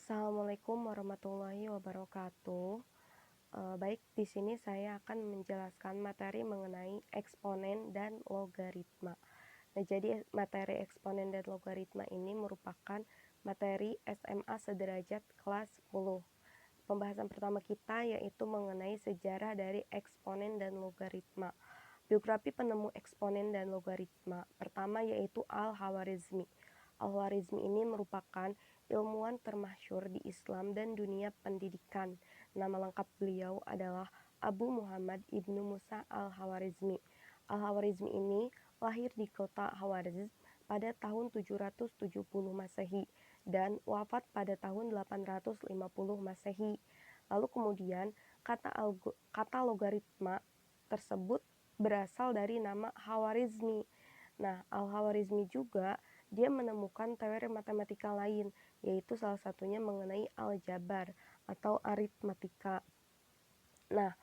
Assalamualaikum warahmatullahi wabarakatuh. Baik, di sini saya akan menjelaskan materi mengenai eksponen dan logaritma. Nah, jadi materi eksponen dan logaritma ini merupakan materi SMA sederajat kelas 10. Pembahasan pertama kita yaitu mengenai sejarah dari eksponen dan logaritma. Biografi penemu eksponen dan logaritma pertama yaitu Al-Khwarizmi. Al-Khwarizmi ini merupakan ilmuwan termasyhur di Islam dan dunia pendidikan. Nama lengkap beliau adalah Abu Muhammad Ibnu Musa Al-Khwarizmi. Al-Khwarizmi ini lahir di kota Khwarizm pada tahun 770 Masehi dan wafat pada tahun 850 Masehi. Lalu kemudian kata logaritma tersebut berasal dari nama Khwarizmi. Nah, Al-Khwarizmi juga dia menemukan teori matematika lain, yaitu salah satunya mengenai aljabar atau aritmatika. Nah,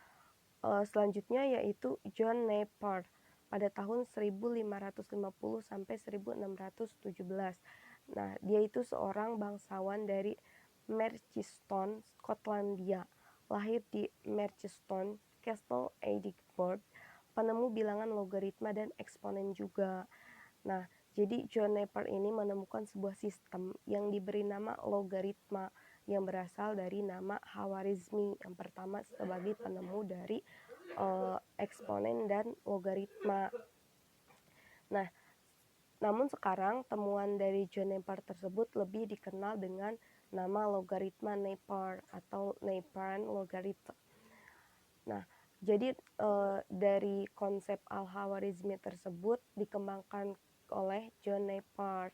selanjutnya yaitu John Napier pada tahun 1550 sampai 1617. Nah, dia itu seorang bangsawan dari Merchiston, Skotlandia. Lahir di Merchiston, Castle Edinburgh, penemu bilangan logaritma dan eksponen juga. Nah, jadi John Napier ini menemukan sebuah sistem yang diberi nama logaritma yang berasal dari nama Khwarizmi yang pertama sebagai penemu dari eksponen dan logaritma. Nah, namun sekarang temuan dari John Napier tersebut lebih dikenal dengan nama logaritma Napier atau Napierian logarithm. Nah, jadi dari konsep Al-Khwarizmi tersebut dikembangkan oleh John Napier.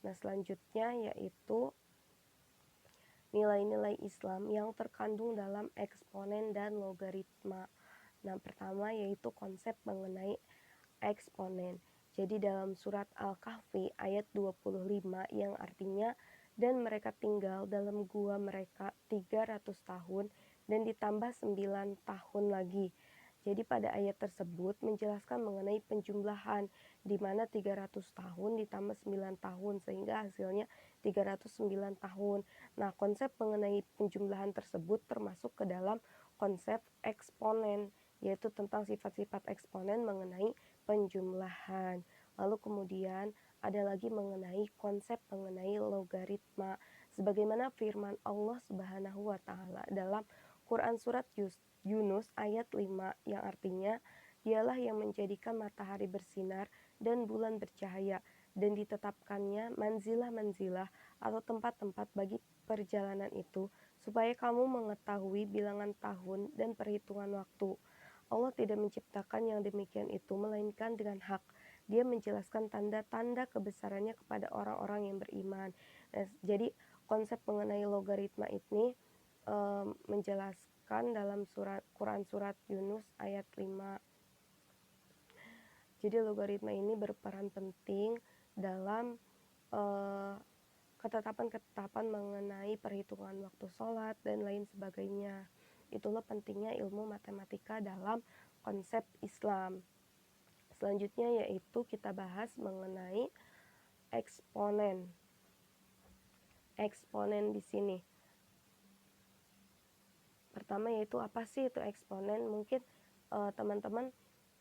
Nah, selanjutnya yaitu nilai-nilai Islam yang terkandung dalam eksponen dan logaritma. Nah, pertama yaitu konsep mengenai eksponen. Jadi dalam surat Al-Kahfi ayat 25 yang artinya dan mereka tinggal dalam gua mereka 300 tahun dan ditambah 9 tahun lagi. Jadi pada ayat tersebut menjelaskan mengenai penjumlahan di mana 300 tahun ditambah 9 tahun sehingga hasilnya 309 tahun. Nah, konsep mengenai penjumlahan tersebut termasuk ke dalam konsep eksponen, yaitu tentang sifat-sifat eksponen mengenai penjumlahan. Lalu kemudian ada lagi mengenai konsep mengenai logaritma sebagaimana firman Allah Subhanahu wa taala dalam Quran surat Yunus ayat 5 yang artinya dialah yang menjadikan matahari bersinar dan bulan bercahaya dan ditetapkannya manzilah-manzilah atau tempat-tempat bagi perjalanan itu supaya kamu mengetahui bilangan tahun dan perhitungan waktu. Allah tidak menciptakan yang demikian itu melainkan dengan hak. Dia menjelaskan tanda-tanda kebesarannya kepada orang-orang yang beriman. Nah, jadi konsep mengenai logaritma ini menjelaskan dalam Quran surat Yunus ayat 5. Jadi logaritma ini berperan penting dalam ketetapan-ketetapan mengenai perhitungan waktu sholat dan lain sebagainya. Itulah pentingnya ilmu matematika dalam konsep Islam. Selanjutnya yaitu kita bahas mengenai eksponen. Eksponen di sini. Pertama yaitu apa sih itu eksponen? Mungkin teman-teman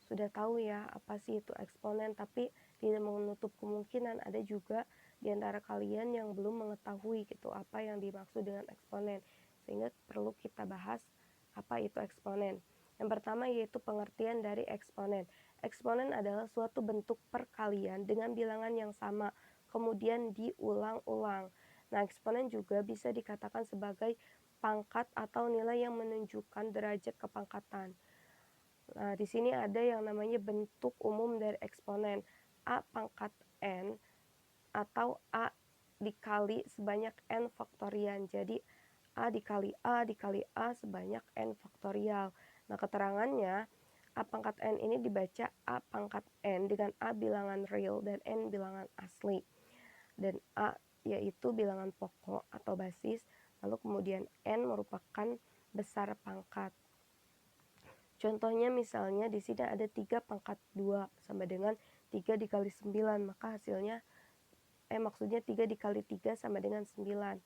sudah tahu ya apa sih itu eksponen, tapi tidak menutup kemungkinan ada juga di antara kalian yang belum mengetahui gitu apa yang dimaksud dengan eksponen, sehingga perlu kita bahas apa itu eksponen. Yang pertama yaitu pengertian dari eksponen. Eksponen adalah suatu bentuk perkalian dengan bilangan yang sama kemudian diulang-ulang. Nah, eksponen juga bisa dikatakan sebagai pangkat atau nilai yang menunjukkan derajat kepangkatan. Nah, di sini ada yang namanya bentuk umum dari eksponen A pangkat N atau A dikali sebanyak N faktorial. Jadi A dikali A sebanyak N faktorial. Nah, keterangannya A pangkat N ini dibaca A pangkat N dengan A bilangan real dan N bilangan asli. Dan A yaitu bilangan pokok atau basis, lalu kemudian N merupakan besar pangkat. Contohnya misalnya di sini ada 3 pangkat 2 sama dengan 3 dikali 9, maka hasilnya maksudnya 3 dikali 3 sama dengan 9.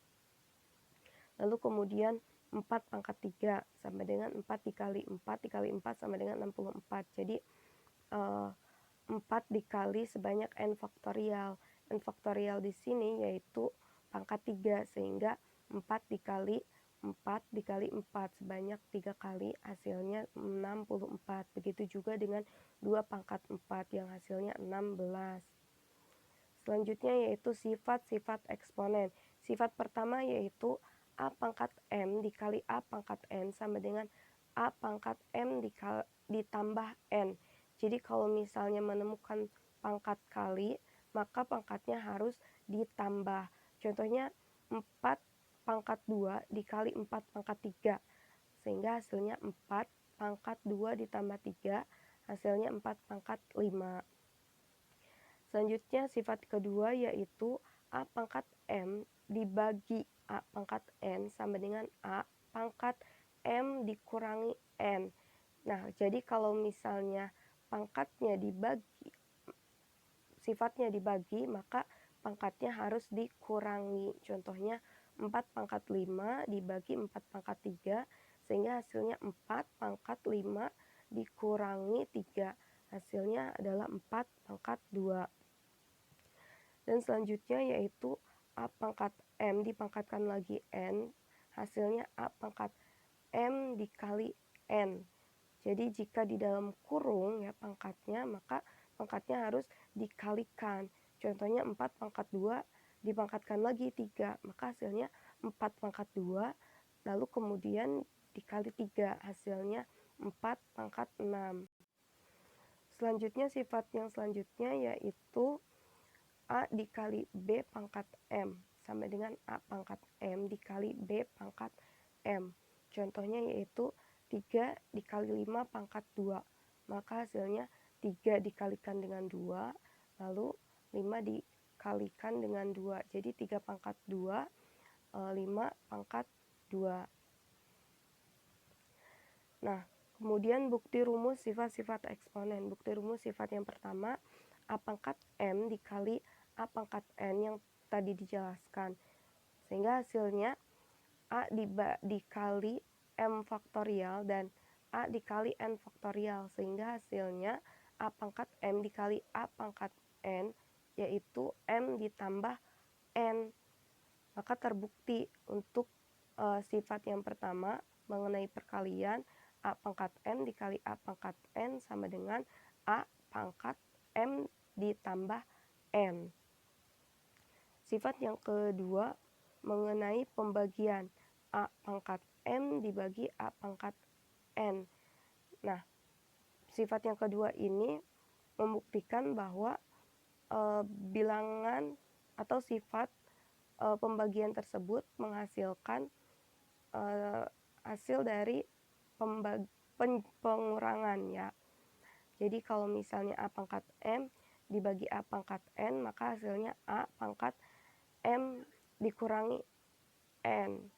Lalu kemudian 4 pangkat 3 sama dengan 4 dikali 4 dikali 4 sama dengan 64. Jadi 4 dikali sebanyak n faktorial. N faktorial di sini yaitu pangkat 3, sehingga 4 dikali 4 dikali 4 sebanyak 3 kali, hasilnya 64. Begitu juga dengan 2 pangkat 4 yang hasilnya 16. Selanjutnya yaitu sifat-sifat eksponen. Sifat pertama yaitu A pangkat M dikali A pangkat N sama dengan A pangkat M ditambah N. Jadi kalau misalnya menemukan pangkat kali, maka pangkatnya harus ditambah. Contohnya 4 pangkat 2 dikali 4 pangkat 3. Sehingga hasilnya 4 pangkat 2 ditambah 3, hasilnya 4 pangkat 5. Selanjutnya sifat kedua yaitu A pangkat M dibagi A pangkat N sama dengan A pangkat M dikurangi N. Nah, jadi kalau misalnya pangkatnya dibagi, sifatnya dibagi, maka pangkatnya harus dikurangi. Contohnya 4 pangkat 5 dibagi 4 pangkat 3, sehingga hasilnya 4 pangkat 5 dikurangi 3. Hasilnya adalah 4 pangkat 2. Dan selanjutnya yaitu A pangkat M dipangkatkan lagi N, hasilnya A pangkat M dikali N. Jadi jika di dalam kurung ya pangkatnya, maka pangkatnya harus dikalikan. Contohnya 4 pangkat 2 dipangkatkan lagi 3, maka hasilnya 4 pangkat 2, lalu kemudian dikali 3, hasilnya 4 pangkat 6. Selanjutnya sifat yang selanjutnya yaitu A dikali B pangkat M sama dengan A pangkat M dikali B pangkat M. Contohnya yaitu 3 dikali 5 pangkat 2. Maka hasilnya 3 dikalikan dengan 2, lalu 5 dikalikan dengan 2. Jadi 3 pangkat 2, 5 pangkat 2. Nah, kemudian bukti rumus sifat-sifat eksponen. Bukti rumus sifat yang pertama, A pangkat M dikali A pangkat N yang tadi dijelaskan. Sehingga hasilnya A dikali M faktorial dan A dikali N faktorial. Sehingga hasilnya A pangkat M dikali A pangkat N, yaitu M ditambah N. Maka terbukti untuk sifat yang pertama mengenai perkalian A pangkat M dikali A pangkat N sama dengan A pangkat M ditambah N. Sifat yang kedua mengenai pembagian A pangkat M dibagi A pangkat N. Nah, sifat yang kedua ini membuktikan bahwa bilangan atau sifat pembagian tersebut menghasilkan hasil dari pengurangan ya. Jadi kalau misalnya A pangkat M dibagi A pangkat N, maka hasilnya A pangkat M dikurangi N.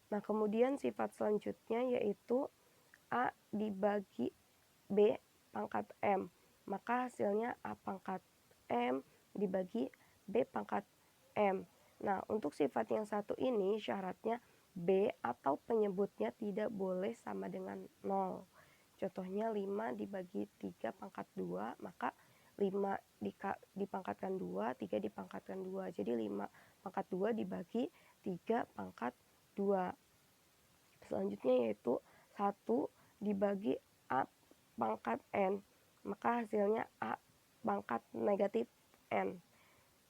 Nah, kemudian sifat selanjutnya yaitu A dibagi B pangkat M. Maka hasilnya A pangkat M dibagi B pangkat M. Nah, untuk sifat yang satu ini syaratnya B atau penyebutnya tidak boleh sama dengan 0. Contohnya 5 dibagi 3 pangkat 2, maka 5 dipangkatkan 2, 3 dipangkatkan 2. Jadi 5 pangkat 2 dibagi 3 pangkat 2. Selanjutnya yaitu 1 dibagi A pangkat N, maka hasilnya A pangkat negatif N.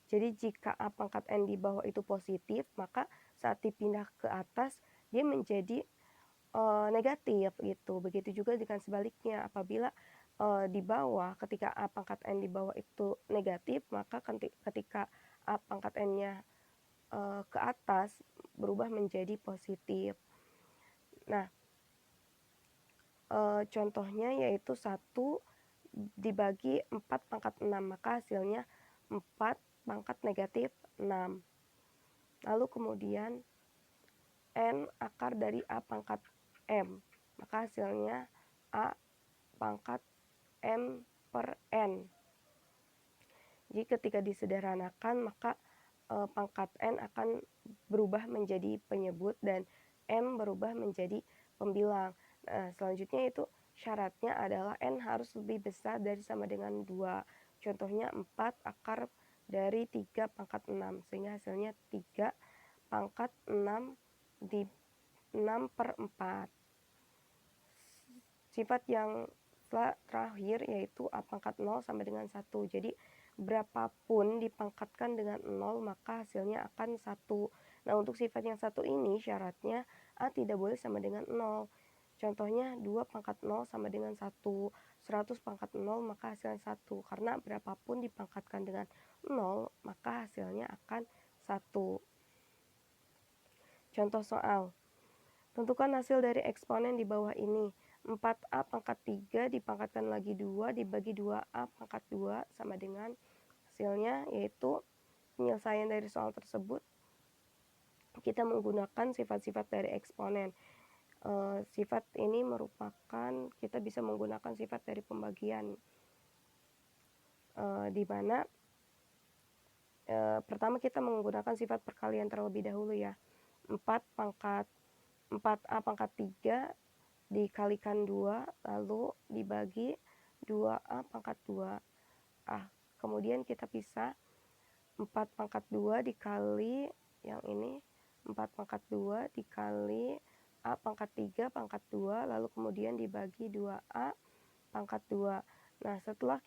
Jadi jika A pangkat N di bawah itu positif, maka saat dipindah ke atas dia menjadi negatif gitu. Begitu juga dengan sebaliknya, apabila di bawah, ketika A pangkat N di bawah itu negatif, maka ketika A pangkat N-nya ke atas berubah menjadi positif. Nah, contohnya yaitu 1 dibagi 4 pangkat 6, maka hasilnya 4 pangkat negatif 6. Lalu kemudian N akar dari A pangkat M, maka hasilnya A pangkat M per N. Jadi ketika disederhanakan, maka pangkat n akan berubah menjadi penyebut dan m berubah menjadi pembilang. Nah, selanjutnya itu syaratnya adalah n harus lebih besar dari sama dengan 2. Contohnya 4 akar dari 3 pangkat 6, sehingga hasilnya 3 pangkat 6 di 6/4. Sifat yang terakhir yaitu A pangkat 0 sama dengan 1. Jadi berapapun dipangkatkan dengan 0 maka hasilnya akan 1. Nah, untuk sifat yang satu ini syaratnya A tidak boleh sama dengan 0. Contohnya 2 pangkat 0 sama dengan 1. 100 pangkat 0 maka hasilnya 1. Karena berapapun dipangkatkan dengan 0 maka hasilnya akan 1. Contoh soal. Tentukan hasil dari eksponen di bawah ini. 4A pangkat 3 dipangkatkan lagi 2 dibagi 2A pangkat 2 sama dengan hasilnya, yaitu penyelesaian dari soal tersebut kita menggunakan sifat-sifat dari eksponen. Sifat ini merupakan kita bisa menggunakan sifat dari pembagian, di mana pertama kita menggunakan sifat perkalian terlebih dahulu ya. 4A pangkat 3 dikalikan 2 lalu dibagi 2A pangkat 2. Kemudian kita pisah 4 pangkat 2 dikali yang ini 4 pangkat 2 dikali A pangkat 3 pangkat 2 lalu kemudian dibagi 2A pangkat 2. Nah, setelah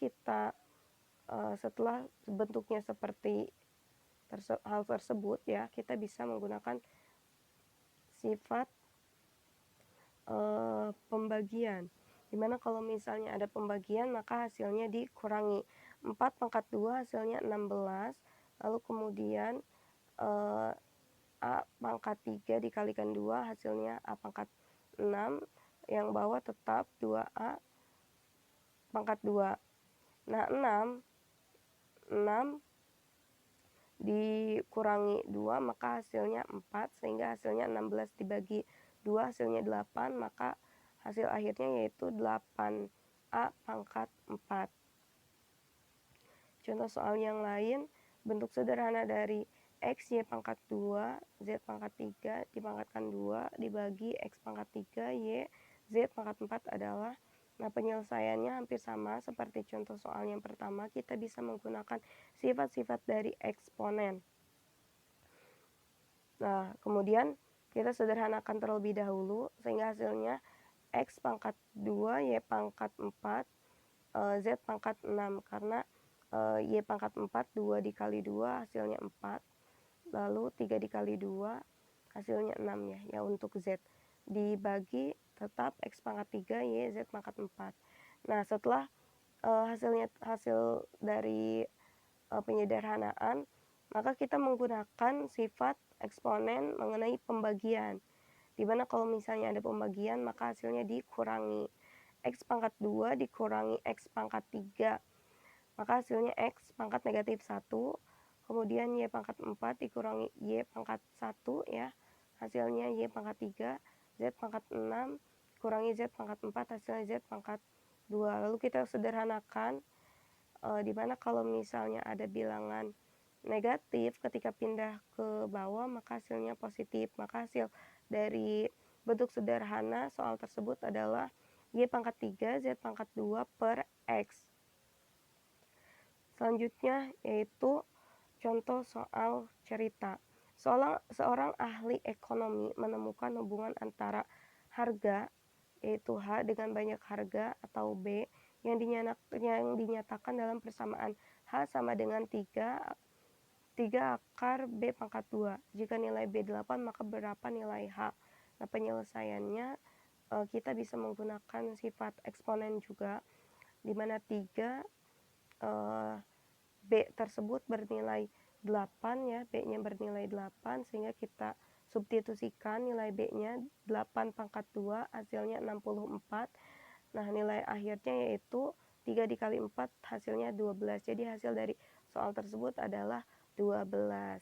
bentuknya seperti hal tersebut ya, kita bisa menggunakan sifat pembagian, dimana kalau misalnya ada pembagian maka hasilnya dikurangi. 4 pangkat 2 hasilnya 16, lalu kemudian A pangkat 3 dikalikan 2 hasilnya A pangkat 6, yang bawah tetap 2A pangkat 2. Nah, 6 dikurangi 2 maka hasilnya 4, sehingga hasilnya 16 dibagi 2 hasilnya 8, maka hasil akhirnya yaitu 8A pangkat 4. Contoh soal yang lain, bentuk sederhana dari X, Y pangkat 2, Z pangkat 3 dipangkatkan 2 dibagi X pangkat 3, Y, Z pangkat 4 adalah. Nah, penyelesaiannya hampir sama seperti contoh soal yang pertama, kita bisa menggunakan sifat-sifat dari eksponen. Nah, kemudian kita sederhanakan terlebih dahulu sehingga hasilnya X pangkat 2, Y pangkat 4, Z pangkat 6, karena Y pangkat 4, 2 dikali 2 hasilnya 4, lalu 3 dikali 2 hasilnya 6 ya untuk Z, dibagi tetap X pangkat 3, Y, Z pangkat 4. Nah, setelah hasil dari penyederhanaan, maka kita menggunakan sifat eksponen mengenai pembagian, dimana kalau misalnya ada pembagian maka hasilnya dikurangi. X pangkat 2 dikurangi X pangkat 3, maka hasilnya X pangkat negatif 1, kemudian Y pangkat 4 dikurangi Y pangkat 1 ya, hasilnya Y pangkat 3, Z pangkat 6 kurangi Z pangkat 4, hasilnya Z pangkat 2. Lalu kita sederhanakan, dimana kalau misalnya ada bilangan negatif ketika pindah ke bawah maka hasilnya positif, maka hasil dari bentuk sederhana soal tersebut adalah Y pangkat 3, Z pangkat 2 per X. Selanjutnya yaitu contoh soal cerita. Seorang ahli ekonomi menemukan hubungan antara harga, yaitu H, dengan banyak harga atau B yang dinyatakan dalam persamaan H sama dengan 3 akar B pangkat 2. Jika nilai B 8 maka berapa nilai H? Nah, penyelesaiannya kita bisa menggunakan sifat eksponen juga, di mana 3 B tersebut bernilai 8 ya, B-nya bernilai 8, sehingga kita substitusikan nilai B-nya 8 pangkat 2 hasilnya 64. Nah, nilai akhirnya yaitu 3 dikali 4 hasilnya 12. Jadi hasil dari soal tersebut adalah 12.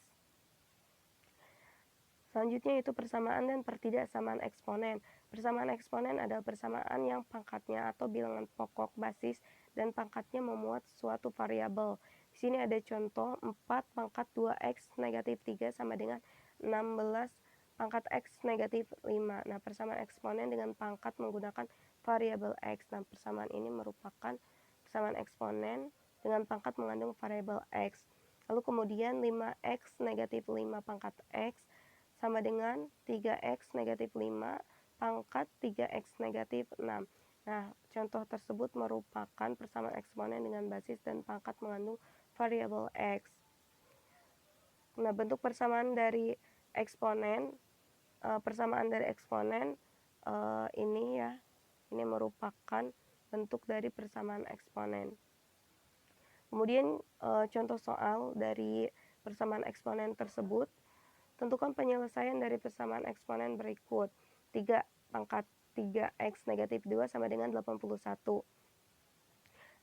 Selanjutnya itu persamaan dan pertidaksamaan eksponen. Persamaan eksponen adalah persamaan yang pangkatnya atau bilangan pokok basis dan pangkatnya memuat suatu variabel. Di Di sini ada contoh 4 pangkat 2x negatif 3 sama dengan 16 pangkat x negatif 5. Nah, persamaan eksponen dengan pangkat menggunakan variabel x. Nah, persamaan ini merupakan persamaan eksponen dengan pangkat mengandung variabel x. Lalu kemudian 5x negatif 5 pangkat x sama dengan 3x negatif 5 pangkat 3x negatif 6. Nah, contoh tersebut merupakan persamaan eksponen dengan basis dan pangkat mengandung variabel x. Nah, bentuk persamaan dari eksponen, ini ya, ini merupakan bentuk dari persamaan eksponen. Kemudian contoh soal dari persamaan eksponen tersebut, tentukan penyelesaian dari persamaan eksponen berikut. 3 pangkat 3x negatif 2 sama dengan 81.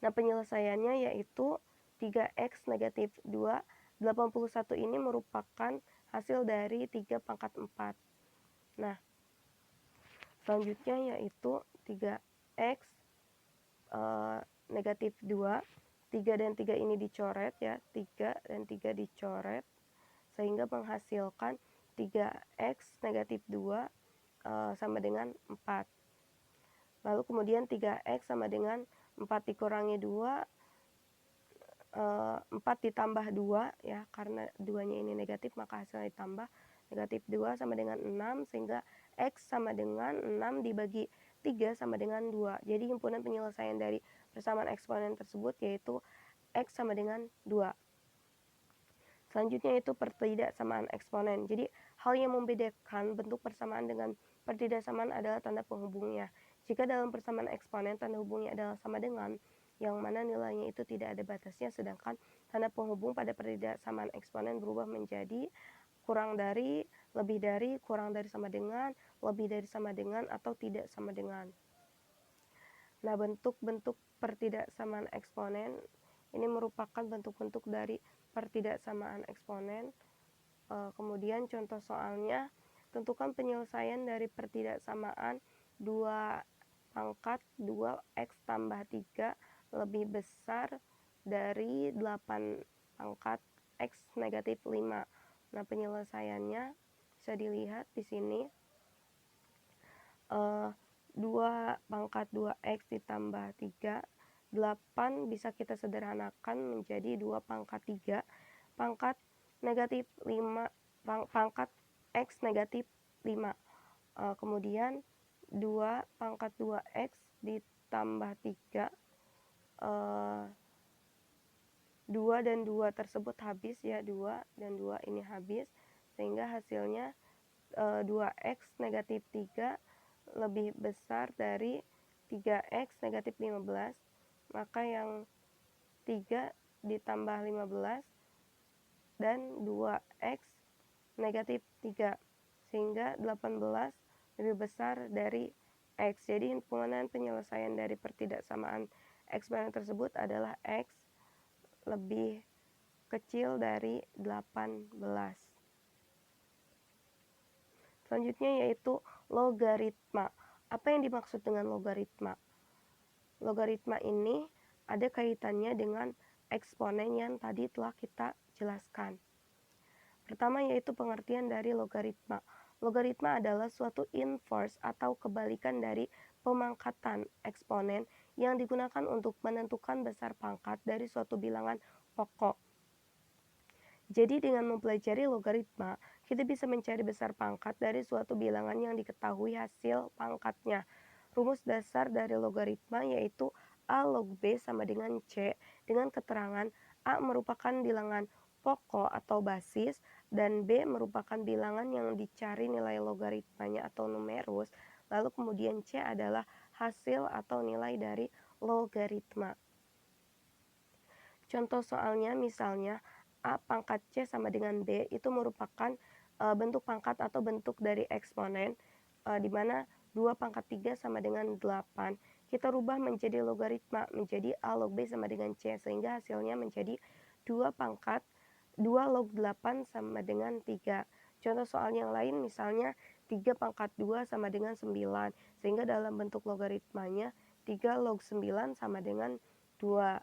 Nah, penyelesaiannya yaitu 3x negatif 2. 81 ini merupakan hasil dari 3 pangkat 4. Nah, selanjutnya yaitu 3x negatif 2. 3 dan 3 ini dicoret ya, 3 dan 3 dicoret, sehingga menghasilkan 3x negatif 2 sama dengan 4. Lalu kemudian 3x sama dengan 4 dikurangi 2, 4 ditambah 2 ya, karena 2-nya ini negatif maka hasilnya ditambah, negatif 2 sama dengan 6, sehingga x sama dengan 6 dibagi 3 sama dengan 2. Jadi himpunan penyelesaian dari persamaan eksponen tersebut yaitu x sama dengan 2. Selanjutnya itu pertidaksamaan eksponen. Jadi hal yang membedakan bentuk persamaan dengan pertidaksamaan adalah tanda penghubungnya. Jika dalam persamaan eksponen tanda hubungnya adalah sama dengan, yang mana nilainya itu tidak ada batasnya, sedangkan tanda penghubung pada pertidaksamaan eksponen berubah menjadi kurang dari, lebih dari, kurang dari sama dengan, lebih dari sama dengan, atau tidak sama dengan. Nah, bentuk-bentuk pertidaksamaan eksponen ini merupakan bentuk-bentuk dari pertidaksamaan eksponen. Kemudian contoh soalnya, tentukan penyelesaian dari pertidaksamaan 2 pangkat 2x tambah 3 lebih besar dari 8 pangkat x negatif 5. Nah, penyelesaiannya bisa dilihat di sini. 2 pangkat 2x ditambah 3, 8 bisa kita sederhanakan menjadi 2 pangkat 3 pangkat negatif 5, pangkat x negatif 5. Kemudian 2 pangkat 2x ditambah 3, 2 dan 2 tersebut habis ya, 2 dan 2 ini habis, sehingga hasilnya 2x negatif 3 lebih besar dari 3x negatif 15, maka yang 3 ditambah 15 dan 2x negatif 3, sehingga 18 lebih besar dari x. Jadi himpunan penyelesaian dari pertidaksamaan eksponen tersebut adalah x lebih kecil dari 18. Selanjutnya yaitu logaritma. Apa yang dimaksud dengan logaritma? Logaritma ini ada kaitannya dengan eksponen yang tadi telah kita jelaskan. Pertama yaitu pengertian dari logaritma. Logaritma adalah suatu inverse atau kebalikan dari pemangkatan eksponen yang digunakan untuk menentukan besar pangkat dari suatu bilangan pokok. Jadi dengan mempelajari logaritma, kita bisa mencari besar pangkat dari suatu bilangan yang diketahui hasil pangkatnya. Rumus dasar dari logaritma yaitu A log B sama dengan C, dengan keterangan A merupakan bilangan pokok atau basis dan B merupakan bilangan yang dicari nilai logaritmanya atau numerus, lalu kemudian C adalah hasil atau nilai dari logaritma. Contoh soalnya misalnya A pangkat C sama dengan B itu merupakan bentuk pangkat atau bentuk dari eksponen, di mana 2 pangkat 3 sama dengan 8. Kita rubah menjadi logaritma menjadi A log B sama dengan C, sehingga hasilnya menjadi 2 pangkat 2 log 8 sama dengan 3. Contoh soal yang lain misalnya 3 pangkat 2 sama dengan 9, sehingga dalam bentuk logaritmanya 3 log 9 sama dengan 2.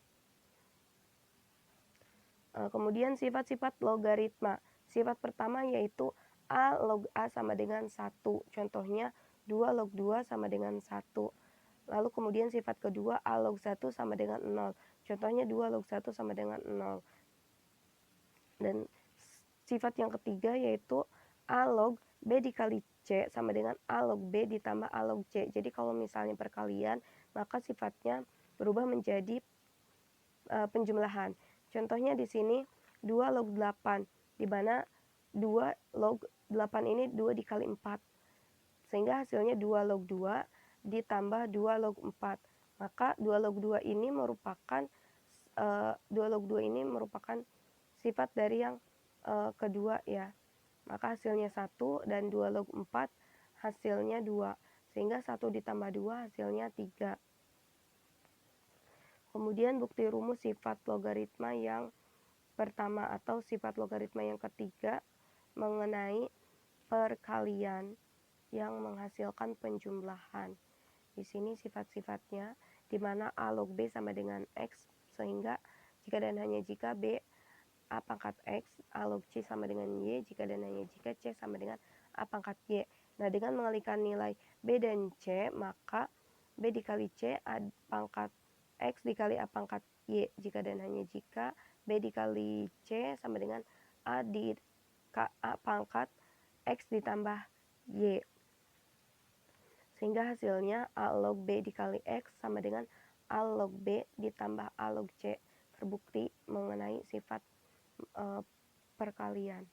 Kemudian sifat-sifat logaritma. Sifat pertama yaitu A log A sama dengan 1. Contohnya 2 log 2 sama dengan 1. Lalu kemudian sifat kedua A log 1 sama dengan 0. Contohnya 2 log 1 sama dengan 0. Dan sifat yang ketiga yaitu A log B dikali C sama dengan A log B ditambah A log C. Jadi kalau misalnya perkalian, maka sifatnya berubah menjadi penjumlahan. Contohnya di sini 2 log 8, di mana 2 log 8 ini 2 dikali 4. Sehingga hasilnya 2 log 2 ditambah 2 log 4. Maka 2 log 2 ini merupakan 2 log 2 ini merupakan sifat dari yang kedua ya. Maka hasilnya 1 dan 2 log 4 hasilnya 2. Sehingga 1 ditambah 2 hasilnya 3. Kemudian bukti rumus sifat logaritma yang pertama atau sifat logaritma yang ketiga mengenai perkalian yang menghasilkan penjumlahan. Di sini sifat-sifatnya di mana A log B sama dengan X, sehingga jika dan hanya jika B A pangkat X, A log C sama dengan Y, jika dan hanya jika C sama dengan A pangkat Y. Nah, dengan mengalihkan nilai B dan C, maka B dikali C A pangkat X dikali A pangkat Y, jika dan hanya jika B dikali C sama dengan A pangkat X ditambah Y. Sehingga hasilnya A log B dikali X sama dengan A log B ditambah A log C. Terbukti mengenai sifat perkalian.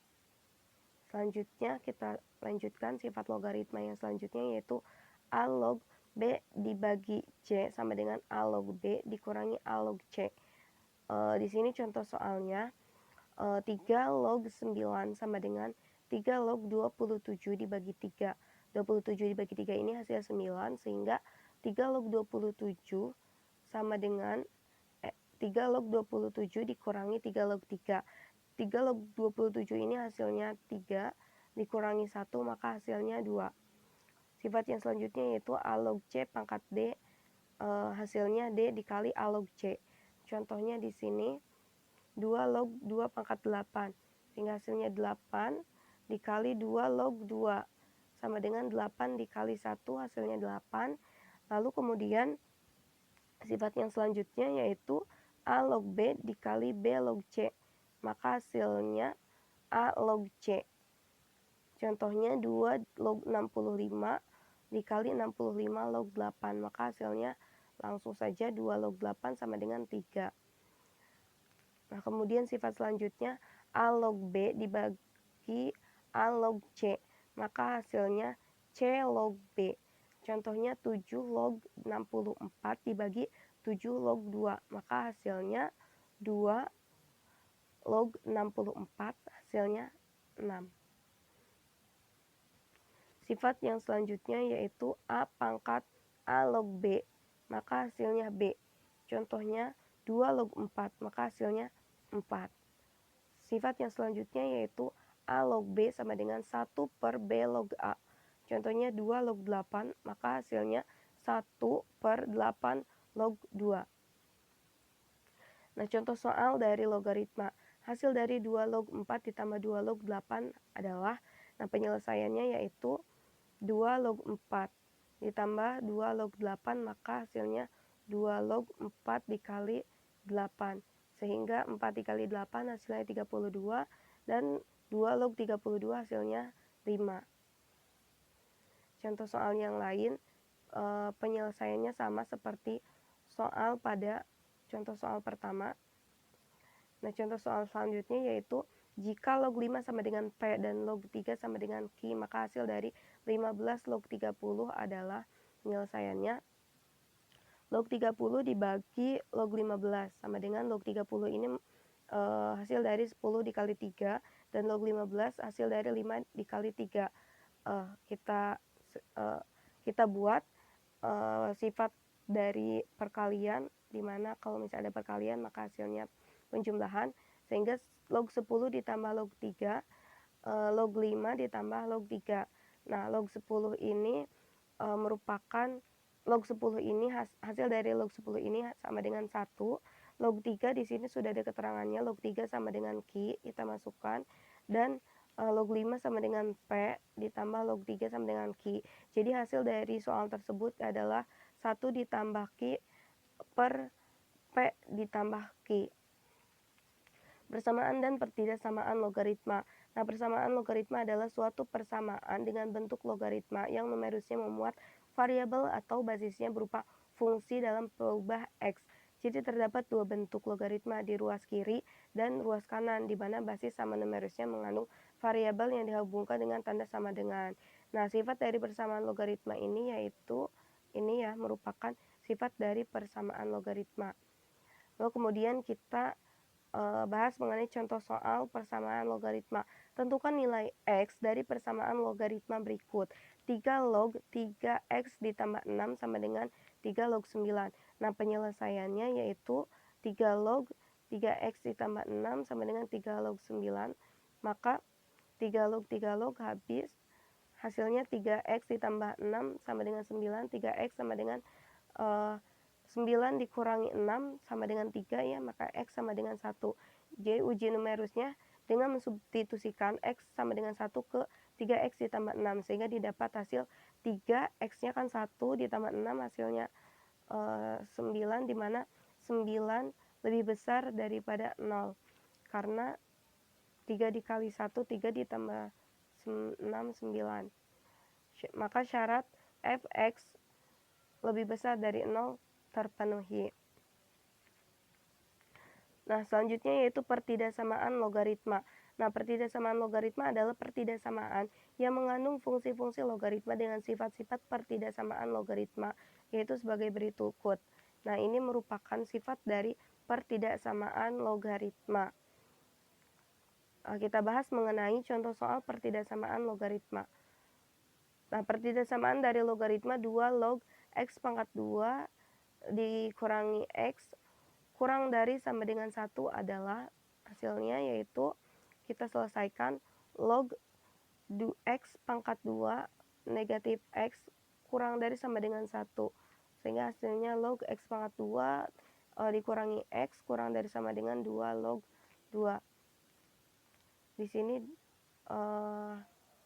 Selanjutnya kita lanjutkan sifat logaritma yang selanjutnya yaitu A log B dibagi C sama dengan A log B dikurangi A log C. Di sini contoh soalnya 3 log 9 sama dengan 3 log 27 dibagi 3. 27 dibagi 3 ini hasil 9, sehingga 3 log 27 sama dengan 3 log 27 dikurangi 3 log 3. 3 log 27 ini hasilnya 3 dikurangi 1, maka hasilnya 2. Sifat yang selanjutnya yaitu A log C pangkat D, hasilnya D dikali A log C. Contohnya di sini 2 log 2 pangkat 8, sehingga hasilnya 8 dikali 2 log 2 sama dengan 8 dikali 1, hasilnya 8. Lalu kemudian sifat yang selanjutnya yaitu A log B dikali B log C, maka hasilnya A log C. Contohnya 2 log 65 dikali 65 log 8, maka hasilnya langsung saja 2 log 8 sama dengan 3. Nah, kemudian sifat selanjutnya A log B dibagi A log C, maka hasilnya C log B. Contohnya 7 log 64 dibagi 7 log 2, maka hasilnya 2 log 64, hasilnya 6. Sifat yang selanjutnya yaitu A pangkat A log B, maka hasilnya B. Contohnya 2 log 4, maka hasilnya 4. Sifat yang selanjutnya yaitu A log B sama dengan 1 per B log A. Contohnya 2 log 8, maka hasilnya 1 per 8 log 2. Nah, contoh soal dari logaritma. Hasil dari 2 log 4 ditambah 2 log 8 adalah, nah penyelesaiannya yaitu 2 log 4 ditambah 2 log 8, maka hasilnya 2 log 4 dikali 8. Sehingga 4 dikali 8 hasilnya 32, dan 2 log 32 hasilnya 5. Contoh soal yang lain, penyelesaiannya sama seperti soal pada contoh soal pertama. Nah, contoh soal selanjutnya yaitu jika log 5 sama dengan P dan log 3 sama dengan Q, maka hasil dari 15 log 30 adalah, penyelesaiannya log 30 dibagi log 15 sama dengan log 30 ini hasil dari 10 dikali 3, dan log 15 hasil dari 5 dikali 3. Kita buat sifat dari perkalian, dimana kalau misalnya ada perkalian maka hasilnya penjumlahan, sehingga log 10 ditambah log 3, log 5 ditambah log 3. Nah, log 10 ini merupakan log 10 ini hasil dari log 10 ini sama dengan 1, log 3 di sini sudah ada keterangannya, log 3 sama dengan Q, kita masukkan, dan log 5 sama dengan P, ditambah log 3 sama dengan Q. Jadi hasil dari soal tersebut adalah 1 ditambah Q per P ditambah Q. Persamaan dan pertidaksamaan logaritma. Nah, persamaan logaritma adalah suatu persamaan dengan bentuk logaritma yang numerusnya memuat variabel atau basisnya berupa fungsi dalam pelubah X. Jadi terdapat dua bentuk logaritma di ruas kiri dan ruas kanan, di mana basis sama numerusnya mengandung variabel yang dihubungkan dengan tanda sama dengan. Nah, sifat dari persamaan logaritma ini yaitu ini ya, merupakan sifat dari persamaan logaritma. Lalu kemudian kita bahas mengenai contoh soal persamaan logaritma. Tentukan nilai X dari persamaan logaritma berikut. 3 log 3X ditambah 6 sama dengan 3 log 9. Nah, penyelesaiannya yaitu 3 log 3X ditambah 6 sama dengan 3 log 9. Maka 3 log habis. Hasilnya 3X ditambah 6 sama dengan 9. 3X sama dengan 9 dikurangi 6 sama dengan 3 ya, maka X sama dengan 1. Jadi uji numerusnya dengan mensubstitusikan X sama dengan 1 ke 3X ditambah 6, sehingga didapat hasil 3, X-nya kan 1 ditambah 6 hasilnya 9, di mana 9 lebih besar daripada 0. Karena 3 dikali 1, 3 ditambah 6, 9. Maka syarat Fx lebih besar dari 0 terpenuhi. Nah, selanjutnya yaitu pertidaksamaan logaritma. Nah, pertidaksamaan logaritma adalah pertidaksamaan yang mengandung fungsi-fungsi logaritma dengan sifat-sifat pertidaksamaan logaritma, yaitu sebagai berikut. Nah, ini merupakan sifat dari pertidaksamaan logaritma. Kita bahas mengenai contoh soal pertidaksamaan logaritma. Nah, pertidaksamaan dari logaritma 2 log X pangkat 2 dikurangi X kurang dari sama dengan 1 adalah hasilnya yaitu kita selesaikan log X pangkat 2 negatif X kurang dari sama dengan 1. Sehingga hasilnya log X pangkat 2 dikurangi X kurang dari sama dengan 2 log 2. Di sini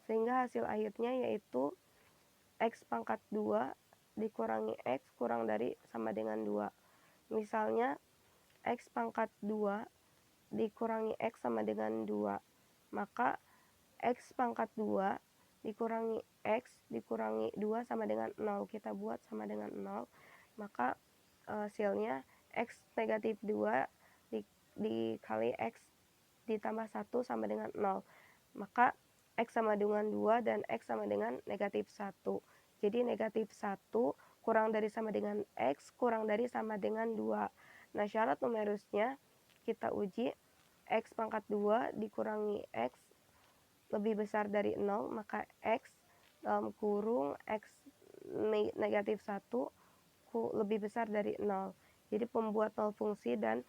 sehingga hasil akhirnya yaitu X pangkat 2 dikurangi X kurang dari sama dengan 2. Misalnya X pangkat 2 dikurangi X sama dengan 2. Maka X pangkat 2 dikurangi X dikurangi 2 sama dengan 0. Kita buat sama dengan 0. Maka hasilnya X negatif 2 dikali X ditambah 1 sama dengan 0. Maka X sama dengan 2 dan X sama dengan negatif 1. Jadi negatif 1 kurang dari sama dengan X kurang dari sama dengan 2. Nah, syarat numerusnya kita uji X pangkat 2 dikurangi X lebih besar dari 0, maka X dalam kurung X negatif 1 lebih besar dari 0. Jadi pembuat 0 fungsi dan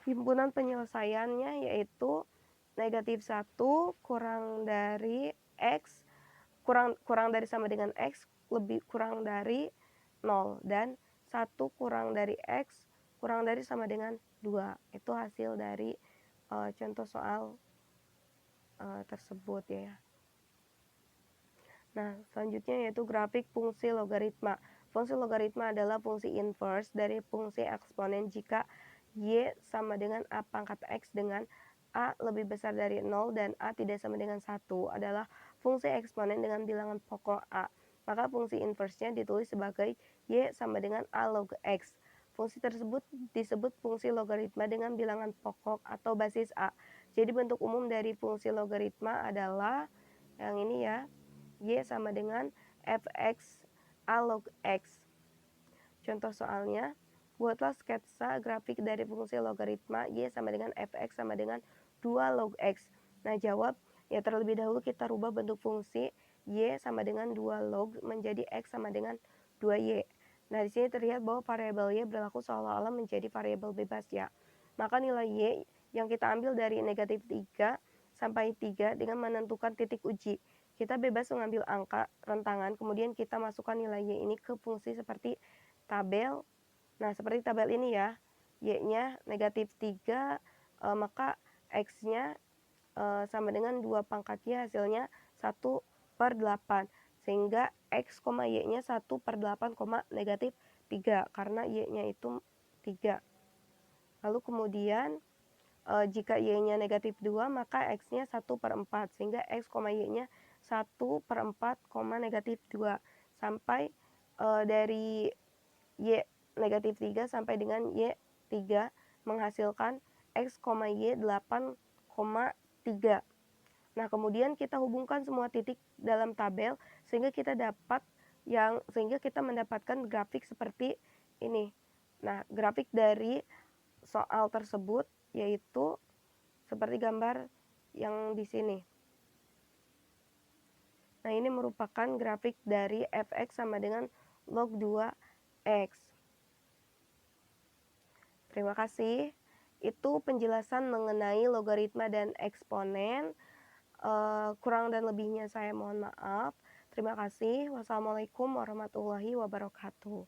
himpunan penyelesaiannya yaitu negatif 1 kurang dari X kurang dari sama dengan X lebih kurang dari 0 dan 1 kurang dari X kurang dari sama dengan 2. Itu hasil dari contoh soal tersebut ya. Nah, selanjutnya yaitu grafik fungsi logaritma. Fungsi logaritma adalah fungsi inverse dari fungsi eksponen jika Y sama dengan A pangkat X dengan A lebih besar dari 0 dan A tidak sama dengan 1 adalah fungsi eksponen dengan bilangan pokok A. Maka fungsi inverse-nya ditulis sebagai Y sama dengan A log X. Fungsi tersebut disebut fungsi logaritma dengan bilangan pokok atau basis A. Jadi bentuk umum dari fungsi logaritma adalah yang ini ya, Y sama dengan Fx A log X. Contoh soalnya, buatlah sketsa grafik dari fungsi logaritma Y sama dengan Fx sama dengan 2 log X. Nah, jawab, ya terlebih dahulu kita rubah bentuk fungsi Y sama dengan 2 log menjadi X sama dengan 2Y. Nah, di sini terlihat bahwa variabel Y berlaku seolah-olah menjadi variabel bebas ya. Maka nilai Y yang kita ambil dari negatif 3 sampai 3 dengan menentukan titik uji. Kita bebas mengambil angka rentangan, kemudian kita masukkan nilai Y ini ke fungsi seperti tabel. Nah, seperti tabel ini ya. Y-nya negatif 3, maka X-nya sama dengan 2 pangkatnya hasilnya 1/8. Sehingga X, Y-nya 1/8, negatif 3 karena Y-nya itu 3. Lalu kemudian jika Y-nya negatif 2 maka X-nya 1/4 sehingga X, Y-nya 1/4, negatif 2 sampai dari Y negatif 3 sampai dengan Y 3 menghasilkan X, Y 8,3. Nah, kemudian kita hubungkan semua titik dalam tabel sehingga kita mendapatkan grafik seperti ini. Nah, grafik dari soal tersebut yaitu seperti gambar yang di sini. Nah, ini merupakan grafik dari f(x) sama dengan log 2x. Terima kasih. Itu penjelasan mengenai logaritma dan eksponen. Kurang dan lebihnya saya mohon maaf. Terima kasih. Wassalamualaikum warahmatullahi wabarakatuh.